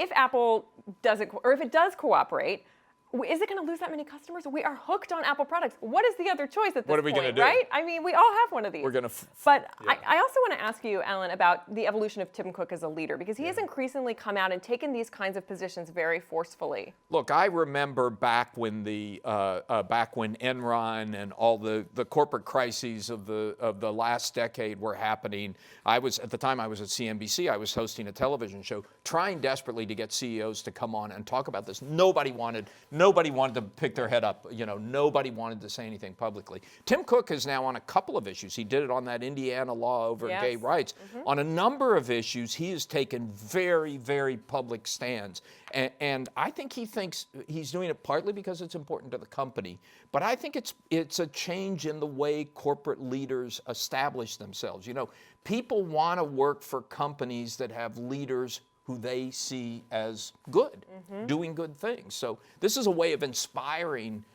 if Apple doesn't, or if it does cooperate, is it going to lose that many customers? We are hooked on Apple products. What is the other choice at this point? What are we going to do? Right? I mean, we all have one of these. We're going to. But I also want to ask you, Alan, about the evolution of Tim Cook as a leader, because he has increasingly come out and taken these kinds of positions very forcefully. Look, I remember back when Enron and all the corporate crises of the last decade were happening. At the time I was at CNBC. I was hosting a television show, trying desperately to get CEOs to come on and talk about this. Nobody wanted to pick their head up. Nobody wanted to say anything publicly. Tim Cook is now on a couple of issues. He did it on that Indiana law over gay rights. On a number of issues, he has taken very, very public stands. And I think he thinks he's doing it partly because it's important to the company, but I think it's a change in the way corporate leaders establish themselves. People want to work for companies that have leaders who they see as good, doing good things. So this is a way of inspiring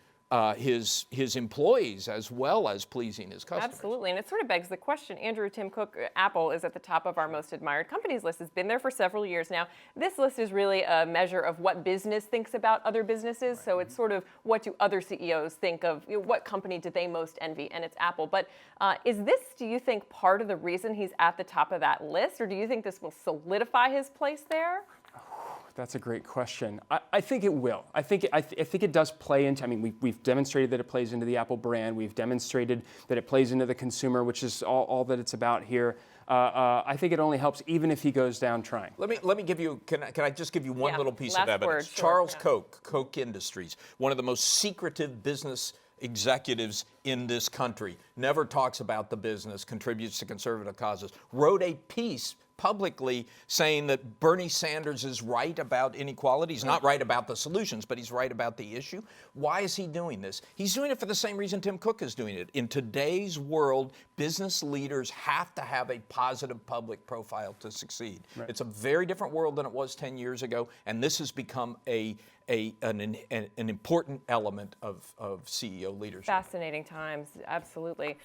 his employees as well as pleasing his customers. Absolutely, and it sort of begs the question. Andrew, Tim Cook, Apple is at the top of our most admired companies list. It's been there for several years now. This list is really a measure of what business thinks about other businesses. So it's sort of what do other CEOs think of, what company do they most envy, and it's Apple. But is this, do you think, part of the reason he's at the top of that list, or do you think this will solidify his place there? That's a great question. I think it will. I think it does play into. I mean, we've demonstrated that it plays into the Apple brand. We've demonstrated that it plays into the consumer, which is all that it's about here. I think it only helps, even if he goes down trying. Let me give you. Can I just give you one little piece of Last evidence? word, sure. Charles Koch, Koch Industries, one of the most secretive business executives in this country, never talks about the business, contributes to conservative causes, wrote a piece publicly saying that Bernie Sanders is right about inequality. He's not right about the solutions, but he's right about the issue. Why is he doing this? He's doing it for the same reason Tim Cook is doing it. In today's world, business leaders have to have a positive public profile to succeed. Right. It's a very different world than it was 10 years ago, and this has become an important element of CEO leadership. Fascinating times, absolutely.